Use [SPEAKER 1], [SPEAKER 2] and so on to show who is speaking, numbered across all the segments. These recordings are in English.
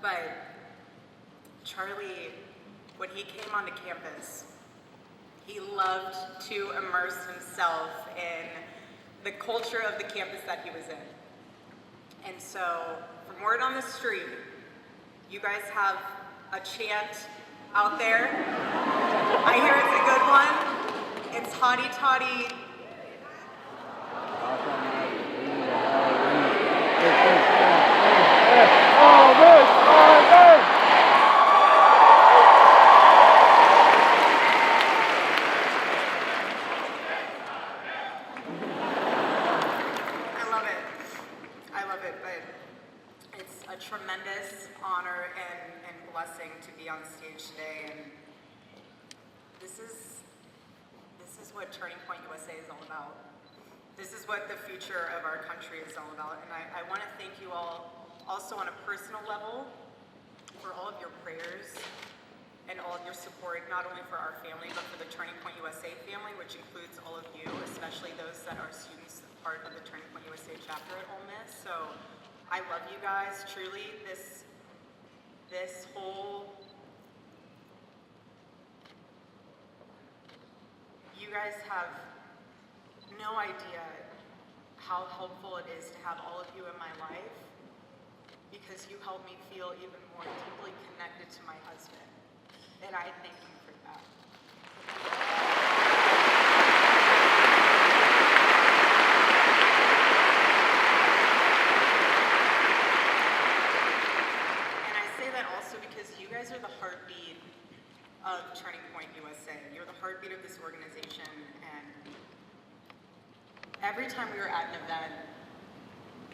[SPEAKER 1] But Charlie, when he came onto campus, he loved to immerse himself in the culture of the campus that he was in. And so, from word on the street, you guys have a chant out there. I hear it's a good one. It's Hotty Toddy. I love it, but it's a tremendous honor and blessing to be on stage today, and this is what Turning Point USA is all about. This is what the future of our country is all about, and I want to thank you all also on a personal level for all of your prayers and all of your support, not only for our family, but for the Turning Point USA family, which includes all of you, especially those that are students, part of the Turning Point USA chapter at Ole Miss. So I love you guys, truly. This whole, you guys have no idea how helpful it is to have all of you in my life, because you help me feel even more deeply connected to my husband. And I thank you for that. And I say that also because you guys are the heartbeat of Turning Point USA. You're the heartbeat of this organization. And every time we were at an event,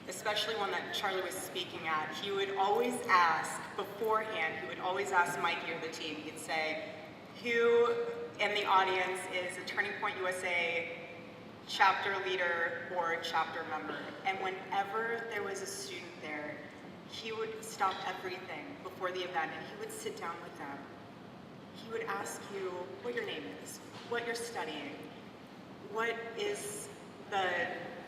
[SPEAKER 1] especially one that Charlie was speaking at, he would always ask, beforehand, he would always ask Mikey or the team, he'd say, who in the audience is a Turning Point USA chapter leader or chapter member? And whenever there was a student there, he would stop everything before the event and he would sit down with them. He would ask you what your name is, what you're studying, what is the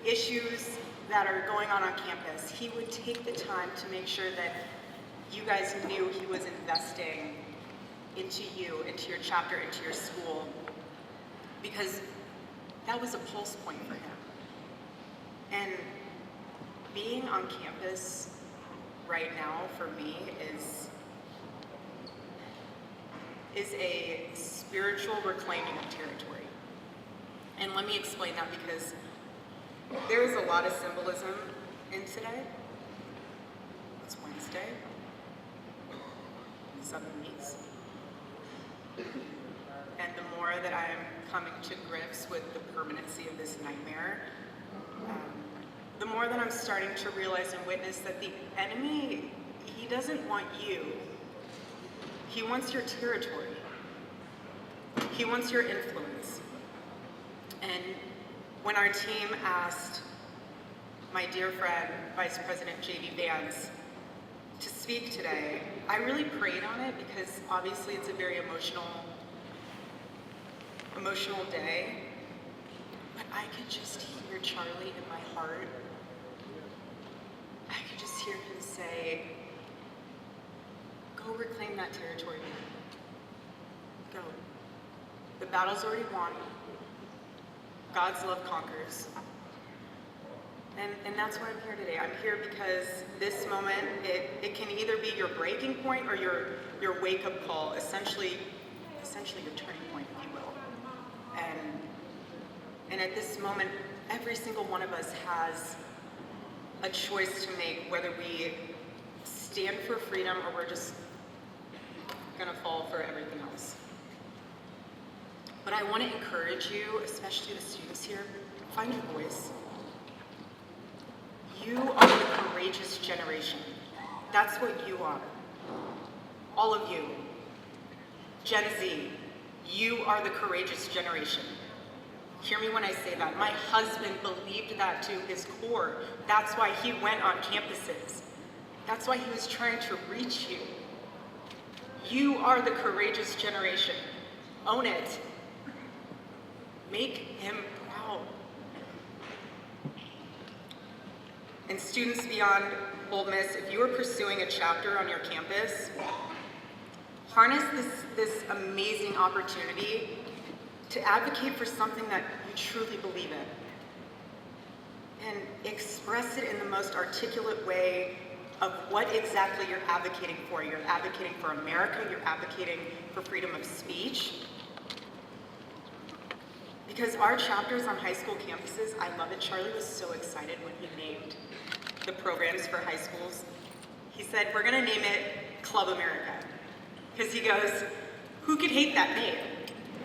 [SPEAKER 1] issues that are going on campus. He would take the time to make sure that you guys knew he was investing into you, into your chapter, into your school, because that was a pulse point for him. And being on campus right now for me is a spiritual reclaiming of territory. And let me explain that, because there is a lot of symbolism in today. It's Wednesday, 7 weeks. And the more that I am coming to grips with the permanency of this nightmare, the more that I'm starting to realize and witness that the enemy, he doesn't want you. He wants your territory. He wants your influence. And when our team asked my dear friend, Vice President J.D. Vance, to speak today, I really prayed on it, because obviously it's a very emotional day. But I could just hear Charlie in my heart. I could just hear him say, go reclaim that territory, man. Go. The battle's already won. God's love conquers. And that's why I'm here today. I'm here because this moment, it can either be your breaking point or your wake-up call, essentially your turning point, if you will. And at this moment, every single one of us has a choice to make, whether we stand for freedom or we're just gonna fall for everything else. But I want to encourage you, especially the students here, find your voice. You are the courageous generation. That's what you are. All of you. Gen Z, you are the courageous generation. Hear me when I say that. My husband believed that to his core. That's why he went on campuses. That's why he was trying to reach you. You are the courageous generation. Own it. Make him proud. And students beyond Ole Miss, if you are pursuing a chapter on your campus, harness this amazing opportunity to advocate for something that you truly believe in. And express it in the most articulate way of what exactly you're advocating for. You're advocating for America, you're advocating for freedom of speech. Because our chapters on high school campuses, I love it. Charlie was so excited when he named the programs for high schools. He said, we're gonna name it Club America. Because he goes, who could hate that name?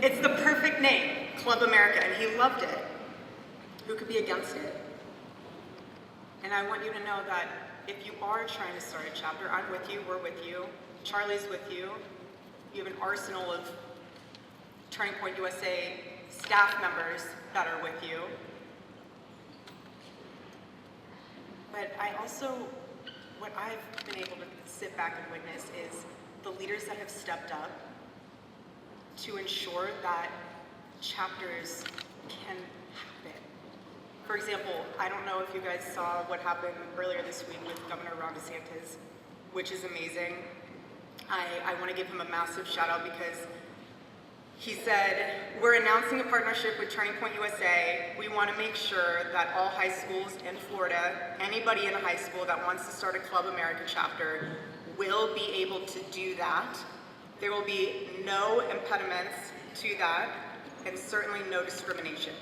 [SPEAKER 1] It's the perfect name, Club America, and he loved it. Who could be against it? And I want you to know that if you are trying to start a chapter, I'm with you, we're with you, Charlie's with you. You have an arsenal of Turning Point USA staff members that are with you. But I also, what I've been able to sit back and witness is the leaders that have stepped up to ensure that chapters can happen. For example, I don't know if you guys saw what happened earlier this week with Governor Ron DeSantis, which is amazing. I want to give him a massive shout out because he said, we're announcing a partnership with Turning Point USA. We want to make sure that all high schools in Florida, anybody in a high school that wants to start a Club America chapter will be able to do that. There will be no impediments to that, and certainly no discrimination.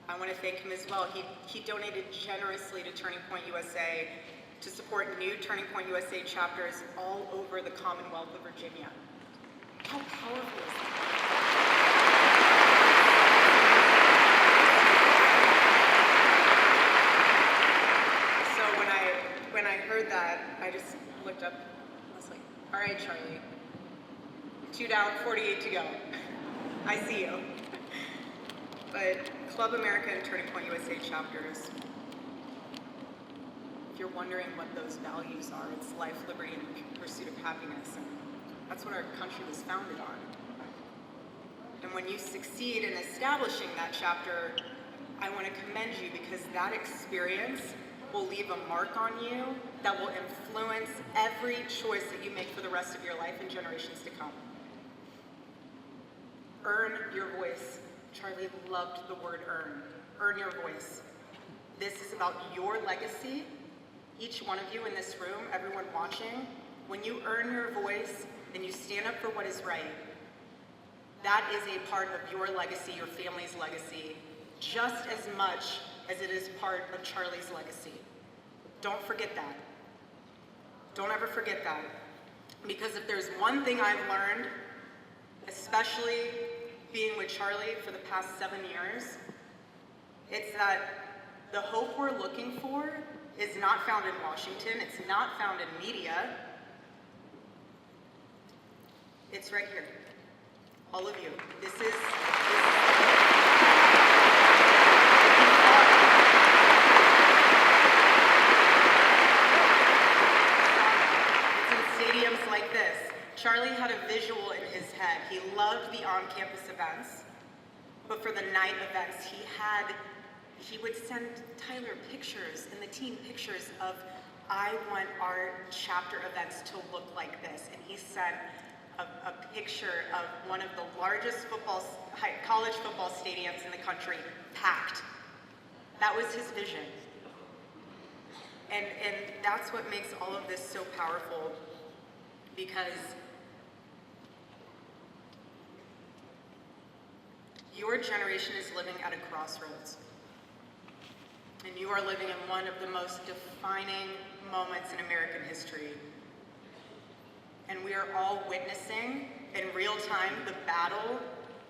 [SPEAKER 1] I want to thank him as well. He donated generously to Turning Point USA to support new Turning Point USA chapters all over the Commonwealth of Virginia. How powerful is that? So when I heard that, I just looked up, I was like, all right, Charlie, 2 down, 48 to go. I see you. But Club America and Turning Point USA chapters, if you're wondering what those values are, it's life, liberty, and pursuit of happiness. And that's what our country was founded on. And when you succeed in establishing that chapter, I want to commend you because that experience will leave a mark on you that will influence every choice that you make for the rest of your life and generations to come. Earn your voice. Charlie loved the word earn. Earn your voice. This is about your legacy. Each one of you in this room, everyone watching, when you earn your voice and you stand up for what is right, that is a part of your legacy, your family's legacy, just as much as it is part of Charlie's legacy. Don't forget that. Don't ever forget that. Because if there's one thing I've learned, especially being with Charlie for the past 7 years, it's that the hope we're looking for is not found in Washington, it's not found in media, it's right here. All of you. This is stadiums like this. Charlie had a visual in his head. He loved the on-campus events, but for the night events, he would send Tyler pictures and the team pictures of, I want our chapter events to look like this. And he sent a picture of one of the largest college football stadiums in the country, packed. That was his vision. And that's what makes all of this so powerful, because your generation is living at a crossroads. And you are living in one of the most defining moments in American history. And we are all witnessing in real time the battle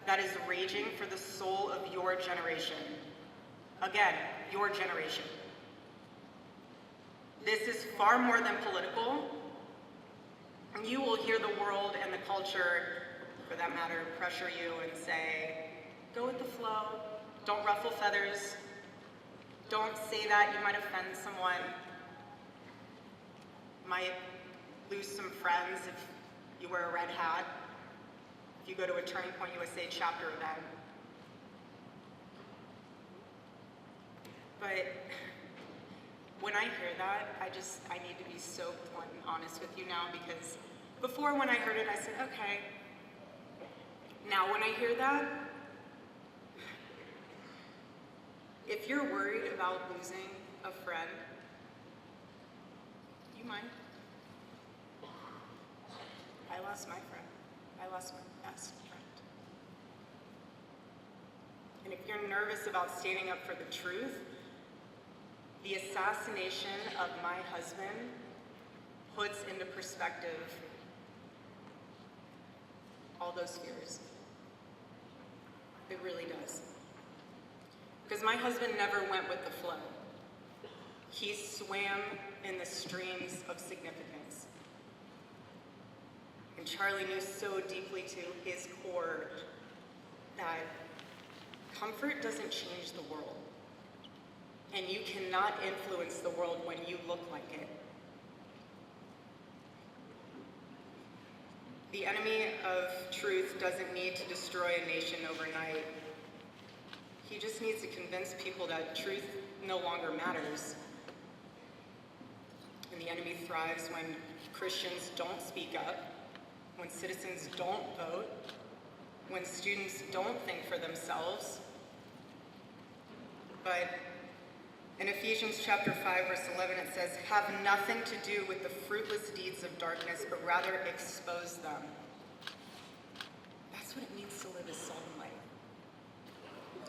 [SPEAKER 1] that is raging for the soul of your generation. Again, your generation. This is far more than political. You will hear the world and the culture, for that matter, pressure you and say, go with the flow, don't ruffle feathers, Don't say that, you might offend someone. Might lose some friends if you wear a red hat. If you go to a Turning Point USA chapter event. But when I hear that, I need to be so blunt and honest with you now, because before when I heard it, I said, okay. Now when I hear that, if you're worried about losing a friend, you might. I lost my friend. I lost my best friend. And if you're nervous about standing up for the truth, the assassination of my husband puts into perspective all those fears. It really does. Because my husband never went with the flow. He swam in the streams of significance. And Charlie knew so deeply to his core that comfort doesn't change the world. And you cannot influence the world when you look like it. The enemy of truth doesn't need to destroy a nation overnight. He just needs to convince people that truth no longer matters. And the enemy thrives when Christians don't speak up, when citizens don't vote, when students don't think for themselves. But in Ephesians chapter 5, verse 11, it says, "Have nothing to do with the fruitless deeds of darkness, but rather expose them." That's what it means to live as salt and light.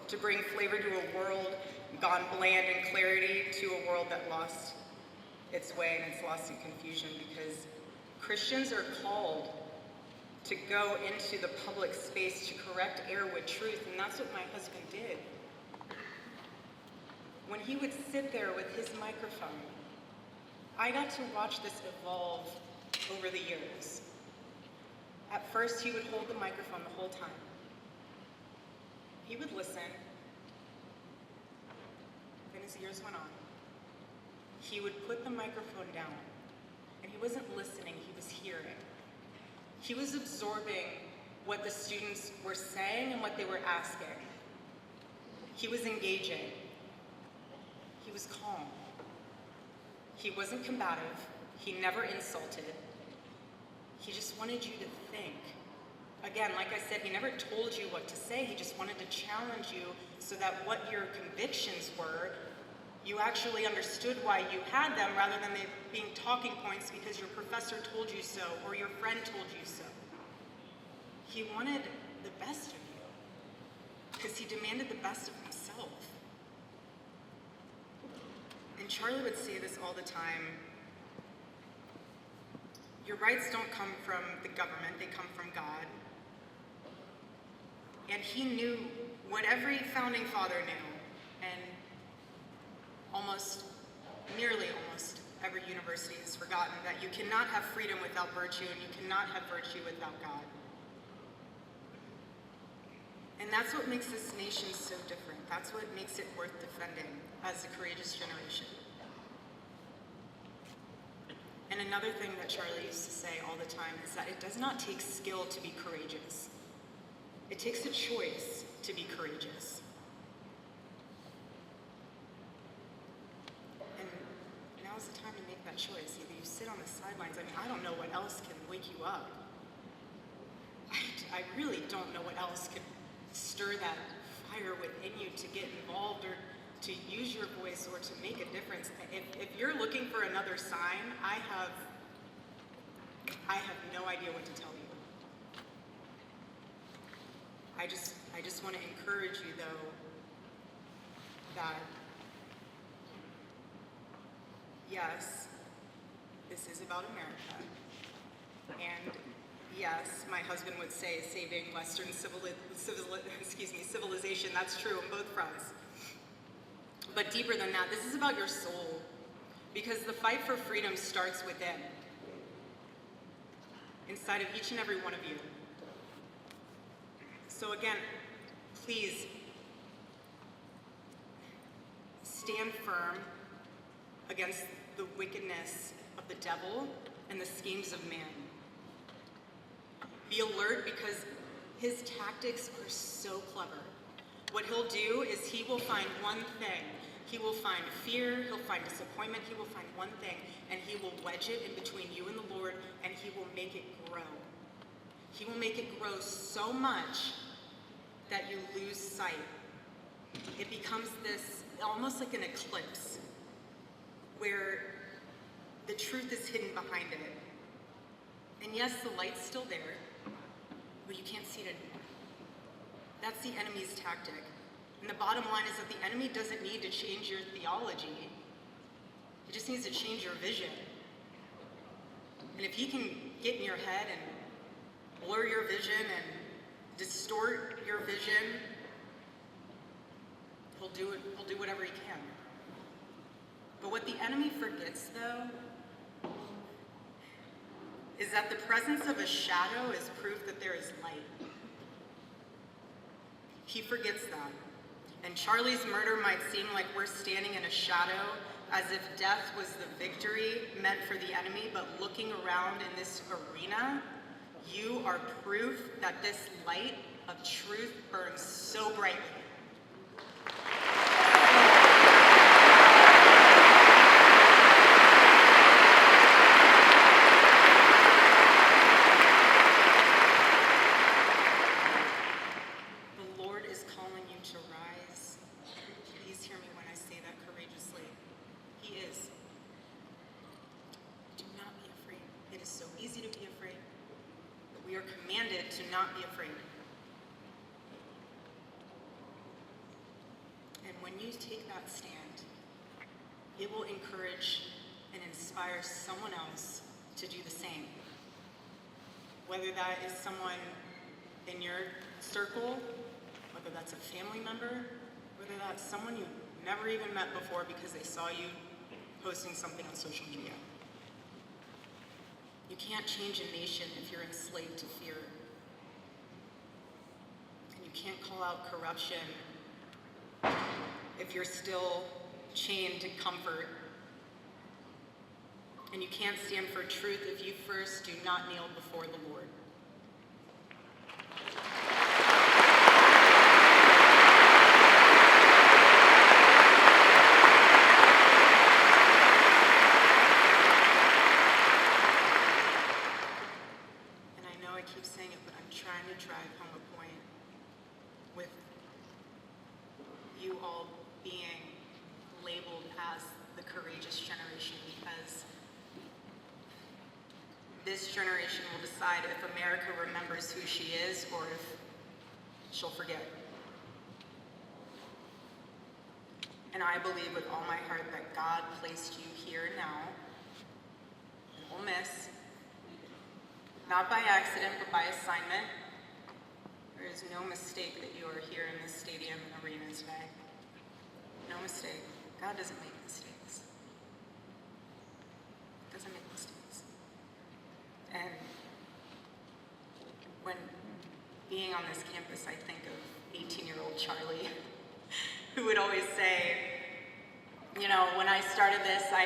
[SPEAKER 1] To bring flavor to a world gone bland, and clarity to a world that lost its way and it's lost in confusion, because Christians are called to go into the public space to correct error with truth, and that's what my husband did. When he would sit there with his microphone, I got to watch this evolve over the years. At first, he would hold the microphone the whole time. He would listen. Then as years went on, he would put the microphone down, and he wasn't listening, he was hearing. He was absorbing what the students were saying and what they were asking. He was engaging. He was calm. He wasn't combative. He never insulted. He just wanted you to think. Again, like I said, he never told you what to say. He just wanted to challenge you so that what your convictions were, you actually understood why you had them, rather than they being talking points because your professor told you so or your friend told you so. He wanted the best of you because he demanded the best of himself. And Charlie would say this all the time: your rights don't come from the government, they come from God. And he knew what every founding father knew, and nearly almost every university has forgotten, that you cannot have freedom without virtue, and you cannot have virtue without God. And that's what makes this nation so different. That's what makes it worth defending as a courageous generation. And another thing that Charlie used to say all the time is that it does not take skill to be courageous. It takes a choice to be courageous. And now's the time to make that choice. Either you sit on the sidelines. I mean, I don't know what else can wake you up. I really don't know what else could stir that fire within you to get involved or to use your voice or to make a difference. If you're looking for another sign, I have no idea what to tell you. I just want to encourage you, though, that yes, this is about America, and yes, my husband would say saving Western civilization. That's true on both fronts. But deeper than that, this is about your soul, because the fight for freedom starts within, inside of each and every one of you. So again, please stand firm against the wickedness of the devil and the schemes of man. Be alert because his tactics are so clever. What he'll do is he will find one thing. He will find fear, he'll find disappointment, he will find one thing, and he will wedge it in between you and the Lord, and he will make it grow. He will make it grow so much that you lose sight. It becomes this, almost like an eclipse, where the truth is hidden behind it. And yes, the light's still there, but you can't see it anymore. That's the enemy's tactic. And the bottom line is that the enemy doesn't need to change your theology. He just needs to change your vision. And if he can get in your head and blur your vision and distort your vision, he'll do it. He'll do whatever he can. But what the enemy forgets, though, is that the presence of a shadow is proof that there is light. He forgets that. And Charlie's murder might seem like we're standing in a shadow, as if death was the victory meant for the enemy, but looking around in this arena, you are proof that this light of truth burns so brightly. It will encourage and inspire someone else to do the same. Whether that is someone in your circle, whether that's a family member, whether that's someone you've never even met before because they saw you posting something on social media. You can't change a nation if you're enslaved to fear. And you can't call out corruption if you're still chained to comfort. And you can't stand for truth if you first do not kneel before the Lord. And I know I keep saying it, but I'm trying to drive home a point with you all being labeled as the courageous generation, because this generation will decide if America remembers who she is or if she'll forget. And I believe with all my heart that God placed you here now in Ole Miss, not by accident, but by assignment. There is no mistake that you are here in this stadium and arena today. No mistake. God doesn't make mistakes. He doesn't make mistakes. And when being on this campus, I think of 18-year-old Charlie, who would always say, you know, when I started this, I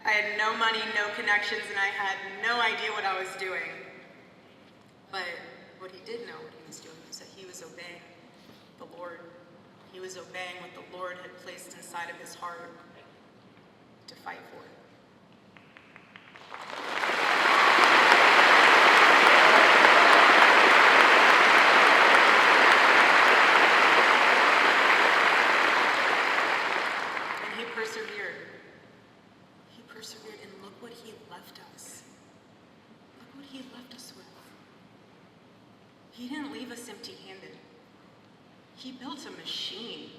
[SPEAKER 1] had no money, no connections, and I had no idea what I was doing. But what he did know what he was doing was that he was obeying the Lord. He was obeying what the Lord had placed inside of his heart to fight for it. And he persevered. He persevered, and look what he left us. Look what he left us with. He didn't leave us empty-handed. He built a machine,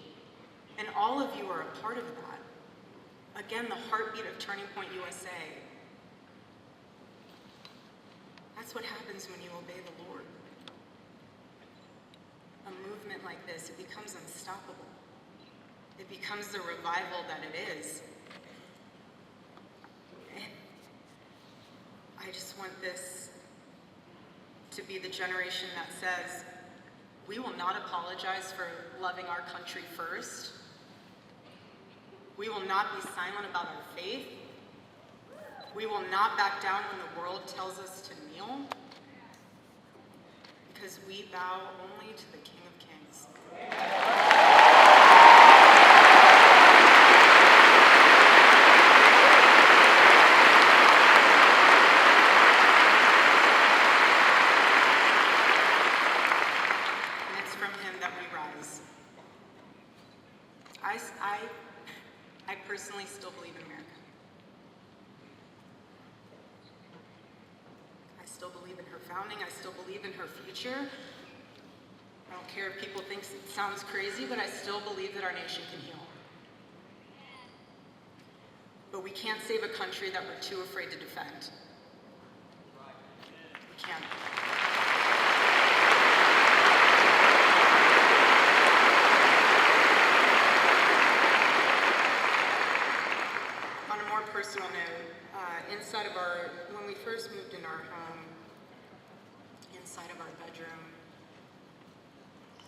[SPEAKER 1] and all of you are a part of that. Again, the heartbeat of Turning Point USA. That's what happens when you obey the Lord. A movement like this, it becomes unstoppable. It becomes the revival that it is. And I just want this to be the generation that says, we will not apologize for loving our country first. We will not be silent about our faith. We will not back down when the world tells us to kneel, because we bow only to the King of Kings. And it's from him that we rise. I personally still believe in America. I still believe in her founding. I still believe in her future. I don't care if people think it sounds crazy, but I still believe that our nation can heal. But we can't save a country that we're too afraid to defend. We can't. On a more personal note, inside of when we first moved in our home, inside of our bedroom,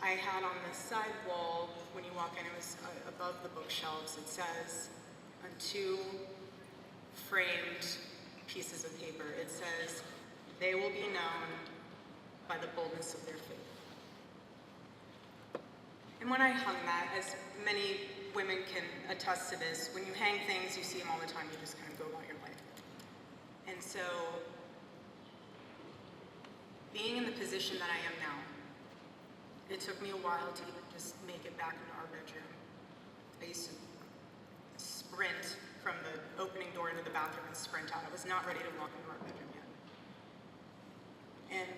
[SPEAKER 1] I had on the side wall, when you walk in, it was above the bookshelves, it says, on two framed pieces of paper, it says, "They will be known by the boldness of their faith." And when I hung that, as many women can attest to this, when you hang things, you see them all the time, you just kind of go about your life. And so, being in the position that I am now, it took me a while to even just make it back into our bedroom. I used to sprint from the opening door into the bathroom and sprint out. I was not ready to walk into our bedroom yet. And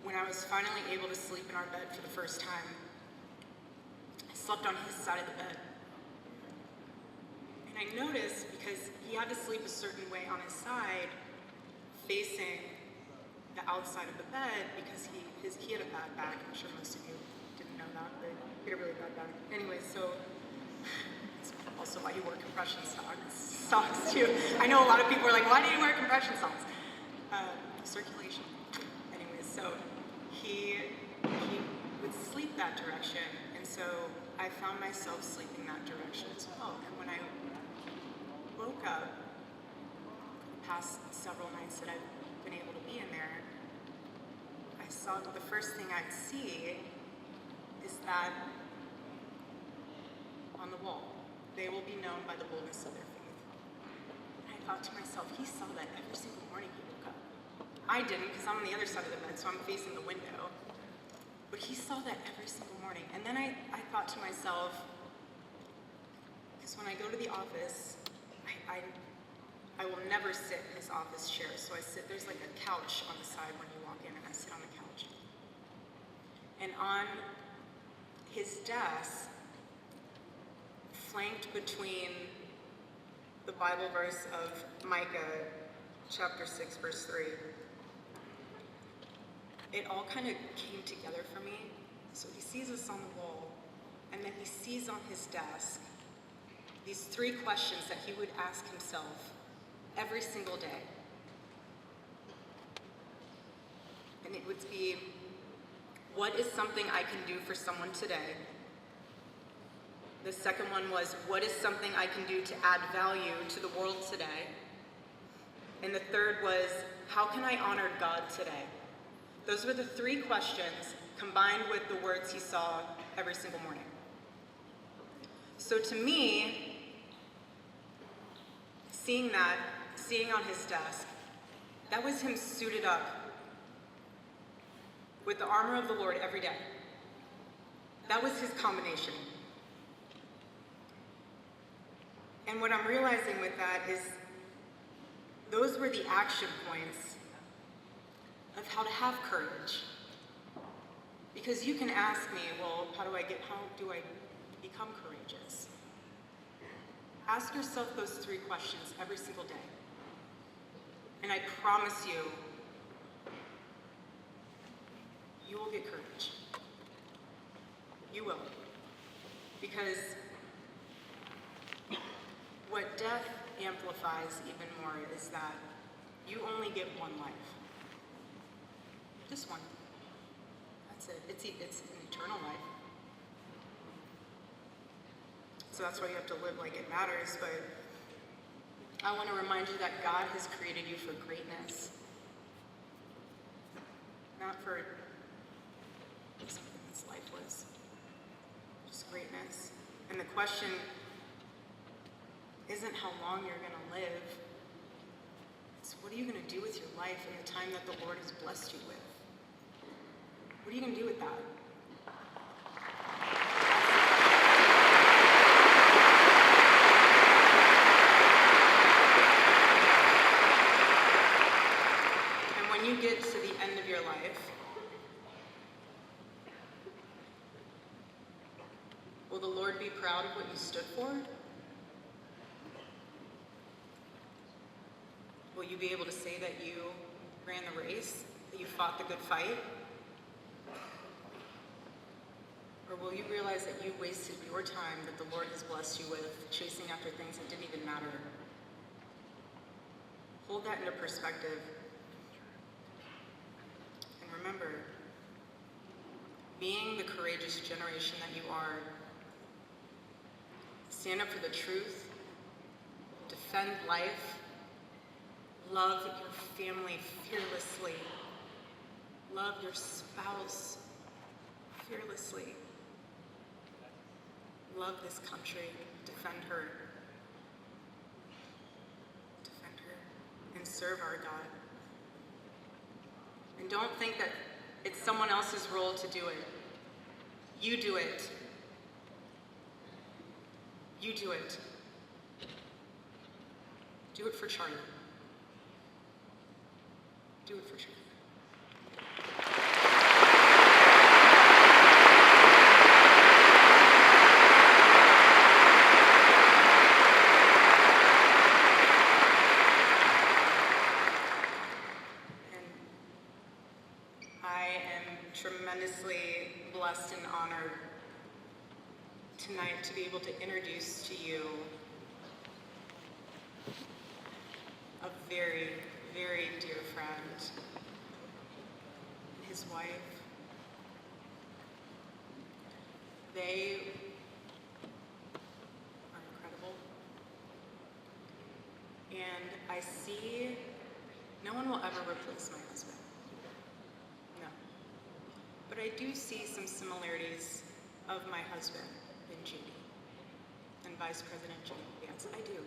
[SPEAKER 1] when I was finally able to sleep in our bed for the first time, I slept on his side of the bed. And I noticed, because he had to sleep a certain way on his side, facing the outside of the bed, because he had a bad back. I'm sure most of you didn't know that, but he had a really bad back. Anyway, so that's also why he wore compression socks too. I know a lot of people are like, why do you wear compression socks? Circulation. Anyway, so he would sleep that direction, and so I found myself sleeping that direction as well. And when I woke up, the past several nights that I've been able to be in there, I saw that the first thing I'd see is that on the wall, "They will be known by the boldness of their faith." And I thought to myself, he saw that every single morning he woke up. I didn't, because I'm on the other side of the bed, so I'm facing the window. But he saw that every single morning. And then I thought to myself, because when I go to the office, I will never sit in his office chair. So there's like a couch on the side when you walk in, and I sit on the couch. And on his desk, flanked between the Bible verse of Micah, chapter 6, verse 3, it all kind of came together for me. So he sees us on the wall, and then he sees on his desk these three questions that he would ask himself every single day. And it would be, what is something I can do for someone today? The second one was, what is something I can do to add value to the world today? And the third was, how can I honor God today? Those were the three questions combined with the words he saw every single morning. So to me, seeing on his desk, that was him suited up with the armor of the Lord every day. That was his combination. And what I'm realizing with that is those were the action points of how to have courage. Because you can ask me, well, how do I become courageous? Ask yourself those three questions every single day. And I promise you, you will get courage. You will. Because what death amplifies even more is that you only get one life. Just one. That's it. It's an eternal life. So that's why you have to live like it matters. But I want to remind you that God has created you for greatness, not for something that's lifeless, just greatness. And the question isn't how long you're going to live. It's what are you going to do with your life in the time that the Lord has blessed you with? What are you going to do with that? And when you get to the end of your life, will the Lord be proud of what you stood for? Will you be able to say that you ran the race, that you fought the good fight? Or will you realize that you wasted your time that the Lord has blessed you with, chasing after things that didn't even matter? Hold that into perspective. And remember, being the courageous generation that you are, stand up for the truth, defend life, love your family fearlessly, love your spouse fearlessly, love this country, defend her, and serve our God. And don't think that it's someone else's role to do it. You do it. You do it. Do it for Charlie. Do it for Charlie. Tremendously blessed and honored tonight to be able to introduce to you a very, very dear friend, his wife. They are incredible. And I see no one will ever replace my husband. But I do see some similarities of my husband in JD and Vice President JD Vance. I do.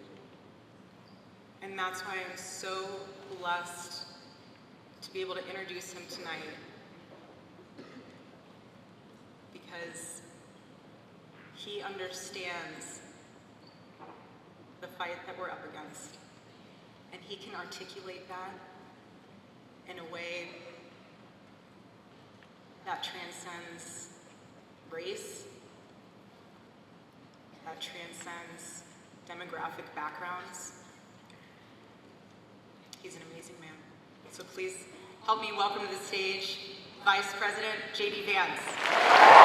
[SPEAKER 1] And that's why I'm so blessed to be able to introduce him tonight, because he understands the fight that we're up against, and he can articulate that in a way that transcends race, that transcends demographic backgrounds. He's an amazing man. So please help me welcome to the stage Vice President J.D. Vance.